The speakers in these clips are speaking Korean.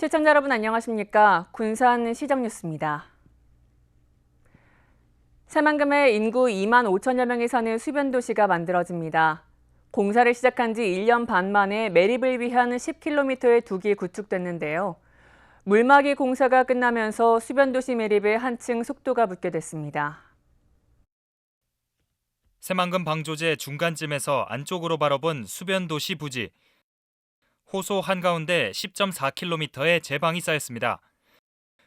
시청자 여러분 안녕하십니까? 군산 시정 뉴스입니다. 새만금에 인구 2만 5천여 명이 사는 수변도시가 만들어집니다. 공사를 시작한 지 1년 반 만에 매립을 위한 10km의 둑이 구축됐는데요. 물막이 공사가 끝나면서 수변도시 매립에 한층 속도가 붙게 됐습니다. 새만금 방조제 중간쯤에서 안쪽으로 바라본 수변도시 부지. 호소 한가운데 10.4km의 제방이 쌓였습니다.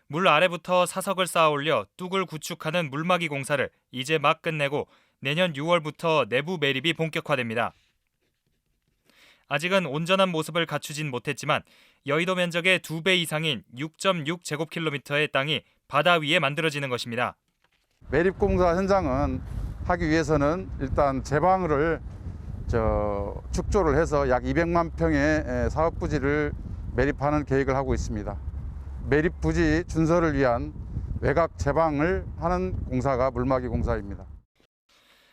물 아래부터 사석을 쌓아 올려 뚝을 구축하는 물막이 공사를 이제 막 끝내고 내년 6월부터 내부 매립이 본격화됩니다. 아직은 온전한 모습을 갖추진 못했지만 여의도 면적의 2배 이상인 6.6제곱킬로미터의 땅이 바다 위에 만들어지는 것입니다. 매립공사 현장은 하기 위해서는 일단 제방을 축조를 해서 약 200만 평의 사업 부지를 매립하는 계획을 하고 있습니다. 매립 부지 준설을 위한 외곽 제방을 하는 공사가 물막이 공사입니다.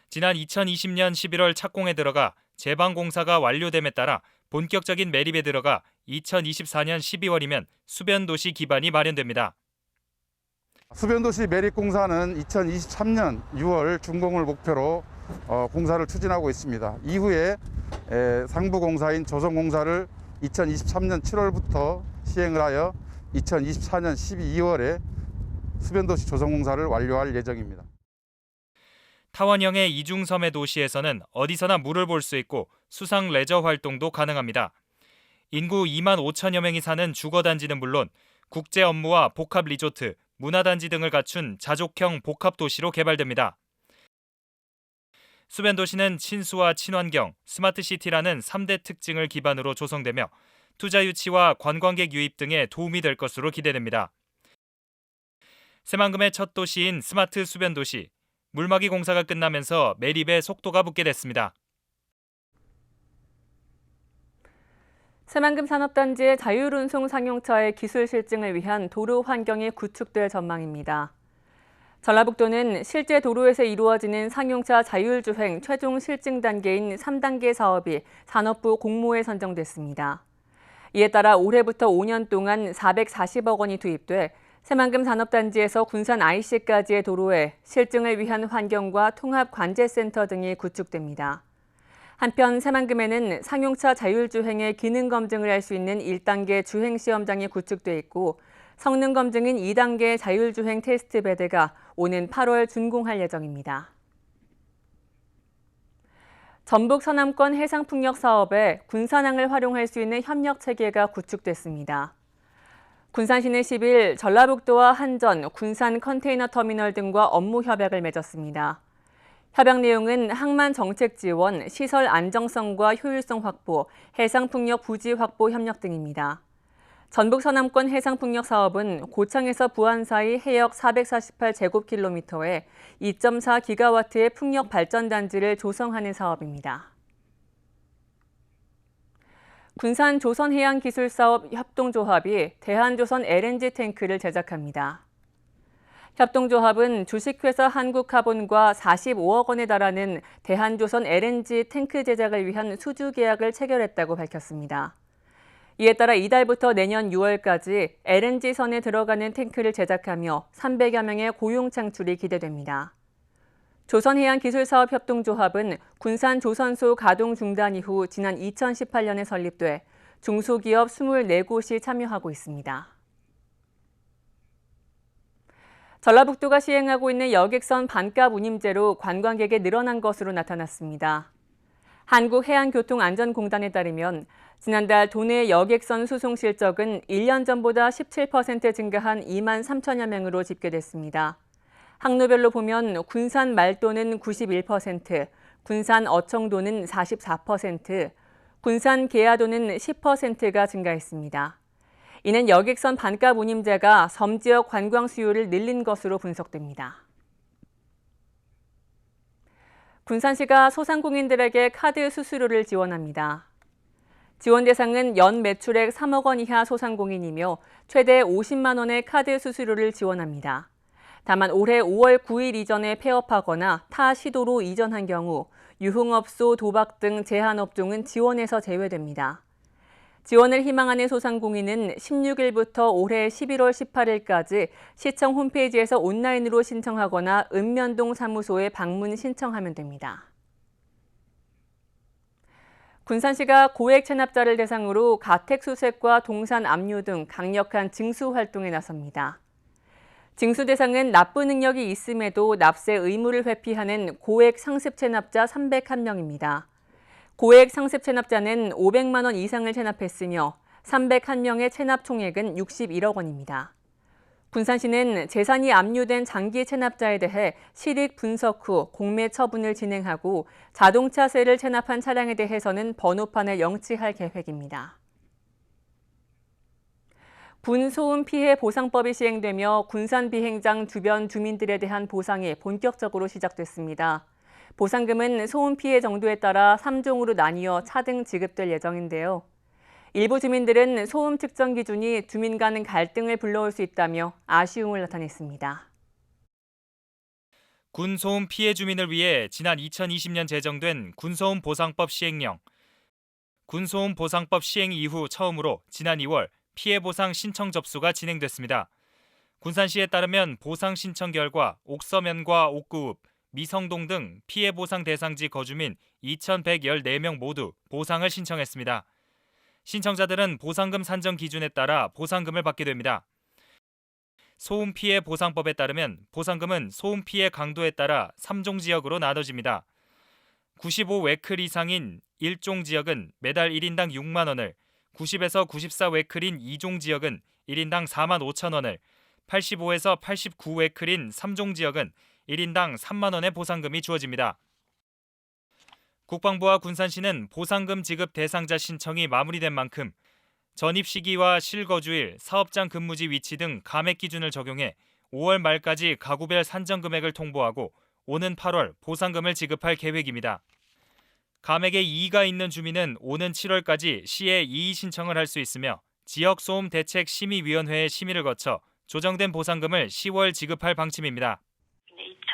지난 2020년 11월 착공에 들어가 제방 공사가 완료됨에 따라 본격적인 매립에 들어가 2024년 12월이면 수변도시 기반이 마련됩니다. 수변도시 매립공사는 2023년 6월 준공을 목표로 공사를 추진하고 있습니다. 이후에 상부공사인 조성공사를 2023년 7월부터 시행을 하여 2024년 12월에 수변도시 조성공사를 완료할 예정입니다. 타원형의 이중섬의 도시에서는 어디서나 물을 볼 수 있고 수상 레저 활동도 가능합니다. 인구 2만 5천여 명이 사는 주거단지는 물론 국제 업무와 복합 리조트, 문화단지 등을 갖춘 자족형 복합도시로 개발됩니다. 수변도시는 친수와 친환경, 스마트시티라는 3대 특징을 기반으로 조성되며 투자 유치와 관광객 유입 등에 도움이 될 것으로 기대됩니다. 새만금의 첫 도시인 스마트 수변도시, 물막이 공사가 끝나면서 매립에 속도가 붙게 됐습니다. 새만금 산업단지의 자율운송 상용차의 기술 실증을 위한 도로 환경이 구축될 전망입니다. 전라북도는 실제 도로에서 이루어지는 상용차 자율주행 최종 실증 단계인 3단계 사업이 산업부 공모에 선정됐습니다. 이에 따라 올해부터 5년 동안 440억 원이 투입돼 새만금 산업단지에서 군산 IC까지의 도로에 실증을 위한 환경과 통합관제센터 등이 구축됩니다. 한편 새만금에는 상용차 자율주행의 기능 검증을 할 수 있는 1단계 주행시험장이 구축돼 있고 성능 검증인 2단계 자율주행 테스트베드가 오는 8월 준공할 예정입니다. 전북 서남권 해상풍력 사업에 군산항을 활용할 수 있는 협력 체계가 구축됐습니다. 군산시는 10일 전라북도와 한전, 군산 컨테이너 터미널 등과 업무 협약을 맺었습니다. 협약 내용은 항만 정책 지원, 시설 안정성과 효율성 확보, 해상풍력 부지 확보 협력 등입니다. 전북 서남권 해상풍력 사업은 고창에서 부안 사이 해역 448제곱킬로미터에 2.4기가와트의 풍력 발전단지를 조성하는 사업입니다. 군산 조선해양기술사업 협동조합이 대한조선 LNG 탱크를 제작합니다. 협동조합은 주식회사 한국카본과 45억 원에 달하는 대한조선 LNG 탱크 제작을 위한 수주 계약을 체결했다고 밝혔습니다. 이에 따라 이달부터 내년 6월까지 LNG선에 들어가는 탱크를 제작하며 300여 명의 고용 창출이 기대됩니다. 조선해양기술사업협동조합은 군산 조선소 가동 중단 이후 지난 2018년에 설립돼 중소기업 24곳이 참여하고 있습니다. 전라북도가 시행하고 있는 여객선 반값 운임제로 관광객이 늘어난 것으로 나타났습니다. 한국해양교통안전공단에 따르면 지난달 도내 여객선 수송 실적은 1년 전보다 17% 증가한 2만 3천여 명으로 집계됐습니다. 항로별로 보면 군산 말도는 91%, 군산 어청도는 44%, 군산 계야도는 10%가 증가했습니다. 이는 여객선 반값 운임제가 섬 지역 관광 수요를 늘린 것으로 분석됩니다. 군산시가 소상공인들에게 카드 수수료를 지원합니다. 지원 대상은 연 매출액 3억 원 이하 소상공인이며 최대 50만 원의 카드 수수료를 지원합니다. 다만 올해 5월 9일 이전에 폐업하거나 타 시도로 이전한 경우 유흥업소, 도박 등 제한업종은 지원에서 제외됩니다. 지원을 희망하는 소상공인은 16일부터 올해 11월 18일까지 시청 홈페이지에서 온라인으로 신청하거나 읍면동 사무소에 방문 신청하면 됩니다. 군산시가 고액 체납자를 대상으로 가택수색과 동산 압류 등 강력한 징수 활동에 나섭니다. 징수 대상은 납부 능력이 있음에도 납세 의무를 회피하는 고액 상습 체납자 301명입니다. 고액 상습 체납자는 500만 원 이상을 체납했으며 301명의 체납 총액은 61억 원입니다. 군산시는 재산이 압류된 장기 체납자에 대해 실익 분석 후 공매 처분을 진행하고 자동차세를 체납한 차량에 대해서는 번호판을 영치할 계획입니다. 군소음 피해 보상법이 시행되며 군산 비행장 주변 주민들에 대한 보상이 본격적으로 시작됐습니다. 보상금은 소음 피해 정도에 따라 3종으로 나뉘어 차등 지급될 예정인데요. 일부 주민들은 소음 측정 기준이 주민 간 갈등을 불러올 수 있다며 아쉬움을 나타냈습니다. 군소음 피해 주민을 위해 지난 2020년 제정된 군소음 보상법 시행령. 군소음 보상법 시행 이후 처음으로 지난 2월 피해 보상 신청 접수가 진행됐습니다. 군산시에 따르면 보상 신청 결과 옥서면과 옥구읍, 미성동 등 피해 보상 대상지 거주민 2,114명 모두 보상을 신청했습니다. 신청자들은 보상금 산정 기준에 따라 보상금을 받게 됩니다. 소음 피해 보상법에 따르면 보상금은 소음 피해 강도에 따라 3종 지역으로 나눠집니다. 95웨클 이상인 1종 지역은 매달 1인당 6만 원을, 90에서 94웨클인 2종 지역은 1인당 4만 5천 원을, 85에서 89웨클인 3종 지역은 1인당 3만 원의 보상금이 주어집니다. 국방부와 군산시는 보상금 지급 대상자 신청이 마무리된 만큼 전입 시기와 실거주일, 사업장 근무지 위치 등 감액 기준을 적용해 5월 말까지 가구별 산정 금액을 통보하고 오는 8월 보상금을 지급할 계획입니다. 감액에 이의가 있는 주민은 오는 7월까지 시에 이의 신청을 할 수 있으며 지역소음대책심의위원회의 심의를 거쳐 조정된 보상금을 10월 지급할 방침입니다.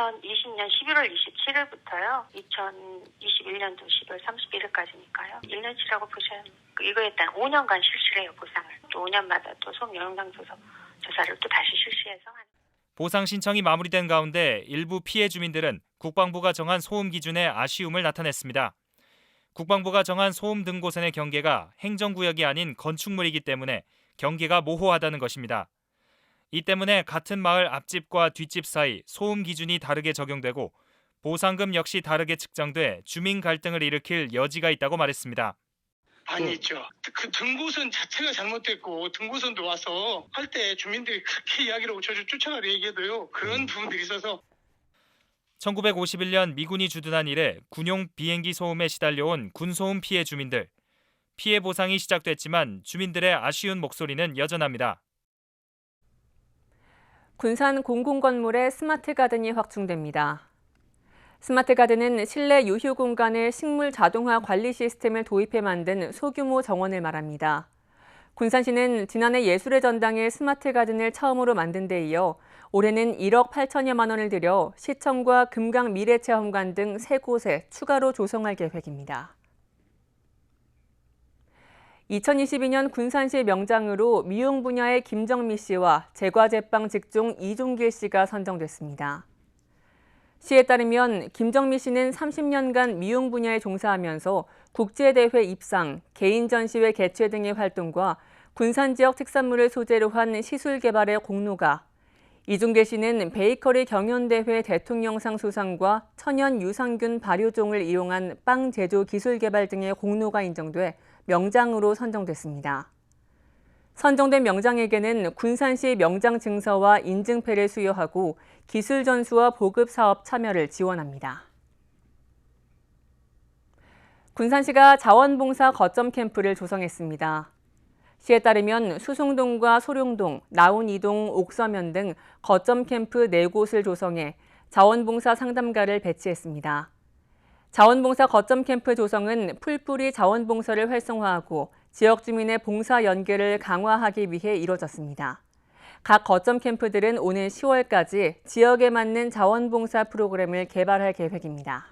2020년 11월 27일부터요. 2021년도 10월 31일까지니까요. 1년치라고 보시면 이거에 따른 5년간 실시를 해요, 보상을. 또 5년마다 또 소음 영향 조사를 또 다시 실시해서 하는. 보상 신청이 마무리된 가운데 일부 피해 주민들은 국방부가 정한 소음 기준에 아쉬움을 나타냈습니다. 국방부가 정한 소음 등고선의 경계가 행정구역이 아닌 건축물이기 때문에 경계가 모호하다는 것입니다. 이 때문에 같은 마을 앞집과 뒷집 사이 소음 기준이 다르게 적용되고 보상금 역시 다르게 측정돼 주민 갈등을 일으킬 여지가 있다고 말했습니다. 아니죠. 그 등고선 자체가 잘못됐고 등고선도 와서 할 때 주민들이 그렇게 이야기를 쫓아가려 얘기해도요. 그런 부분들이 있어서 1951년 미군이 주둔한 이래 군용 비행기 소음에 시달려온 군소음 피해 주민들. 피해 보상이 시작됐지만 주민들의 아쉬운 목소리는 여전합니다. 군산 공공건물에 스마트 가든이 확충됩니다. 스마트 가든은 실내 유휴 공간에 식물 자동화 관리 시스템을 도입해 만든 소규모 정원을 말합니다. 군산시는 지난해 예술의 전당에 스마트 가든을 처음으로 만든 데 이어 올해는 1억 8천여만 원을 들여 시청과 금강 미래체험관 등 3곳에 추가로 조성할 계획입니다. 2022년 군산시 명장으로 미용 분야의 김정미 씨와 제과제빵 직종 이종길 씨가 선정됐습니다. 시에 따르면 김정미 씨는 30년간 미용 분야에 종사하면서 국제대회 입상, 개인 전시회 개최 등의 활동과 군산 지역 특산물을 소재로 한 시술 개발의 공로가, 이종길 씨는 베이커리 경연대회 대통령상 수상과 천연 유산균 발효종을 이용한 빵 제조 기술 개발 등의 공로가 인정돼 명장으로 선정됐습니다. 선정된 명장에게는 군산시 명장 증서와 인증패를 수여하고 기술 전수와 보급 사업 참여를 지원합니다. 군산시가 자원봉사 거점 캠프를 조성했습니다. 시에 따르면 수송동과 소룡동, 나운이동, 옥서면 등 거점 캠프 4곳을 조성해 자원봉사 상담가를 배치했습니다. 자원봉사 거점 캠프 조성은 풀뿌리 자원봉사를 활성화하고 지역 주민의 봉사 연계를 강화하기 위해 이뤄졌습니다. 각 거점 캠프들은 오는 10월까지 지역에 맞는 자원봉사 프로그램을 개발할 계획입니다.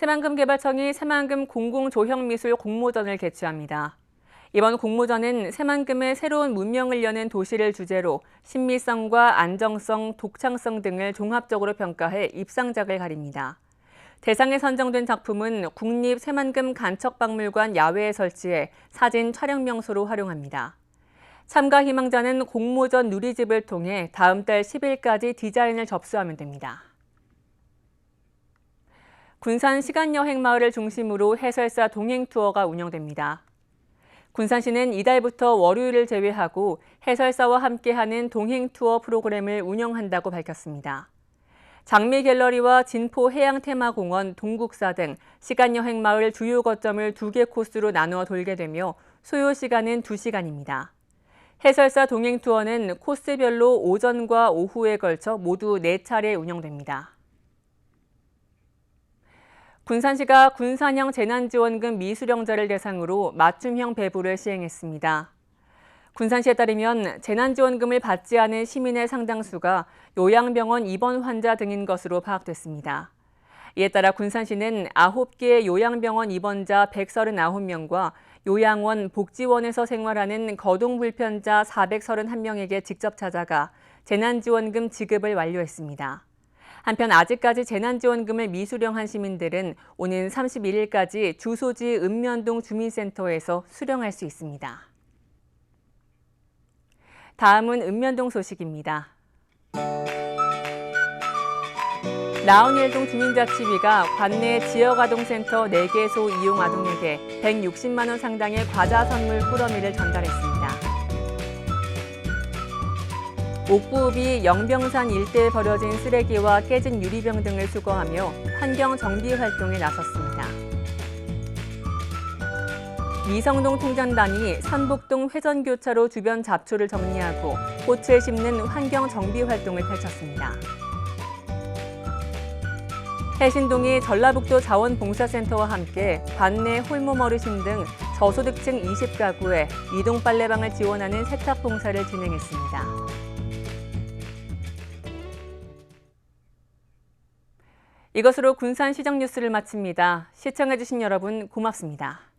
새만금개발청이 새만금 공공조형미술 공모전을 개최합니다. 이번 공모전은 새만금의 새로운 문명을 여는 도시를 주제로 신미성과 안정성, 독창성 등을 종합적으로 평가해 입상작을 가립니다. 대상에 선정된 작품은 국립 새만금 간척박물관 야외에 설치해 사진 촬영 명소로 활용합니다. 참가 희망자는 공모전 누리집을 통해 다음 달 10일까지 디자인을 접수하면 됩니다. 군산 시간여행마을을 중심으로 해설사 동행투어가 운영됩니다. 군산시는 이달부터 월요일을 제외하고 해설사와 함께하는 동행투어 프로그램을 운영한다고 밝혔습니다. 장미갤러리와 진포해양테마공원, 동국사 등 시간여행마을 주요 거점을 2개 코스로 나누어 돌게 되며 소요 시간은 2시간입니다. 해설사 동행투어는 코스별로 오전과 오후에 걸쳐 모두 4차례 운영됩니다. 군산시가 군산형 재난지원금 미수령자를 대상으로 맞춤형 배부를 시행했습니다. 군산시에 따르면 재난지원금을 받지 않은 시민의 상당수가 요양병원 입원 환자 등인 것으로 파악됐습니다. 이에 따라 군산시는 9개의 요양병원 입원자 139명과 요양원, 복지원에서 생활하는 거동불편자 431명에게 직접 찾아가 재난지원금 지급을 완료했습니다. 한편 아직까지 재난지원금을 미수령한 시민들은 오는 31일까지 주소지 읍면동 주민센터에서 수령할 수 있습니다. 다음은 읍면동 소식입니다. 나온일동 주민자치위가 관내 지역아동센터 4개소 이용 아동에게 160만 원 상당의 과자 선물 꾸러미를 전달했습니다. 옥부읍이 영병산 일대에 버려진 쓰레기와 깨진 유리병 등을 수거하며 환경 정비 활동에 나섰습니다. 미성동 통장단이 삼북동 회전교차로 주변 잡초를 정리하고 꽃을 심는 환경 정비 활동을 펼쳤습니다. 해신동이 전라북도 자원봉사센터와 함께 관내 홀몸 어르신 등 저소득층 20가구에 이동 빨래방을 지원하는 세탁 봉사를 진행했습니다. 이것으로 군산시정 뉴스를 마칩니다. 시청해주신 여러분 고맙습니다.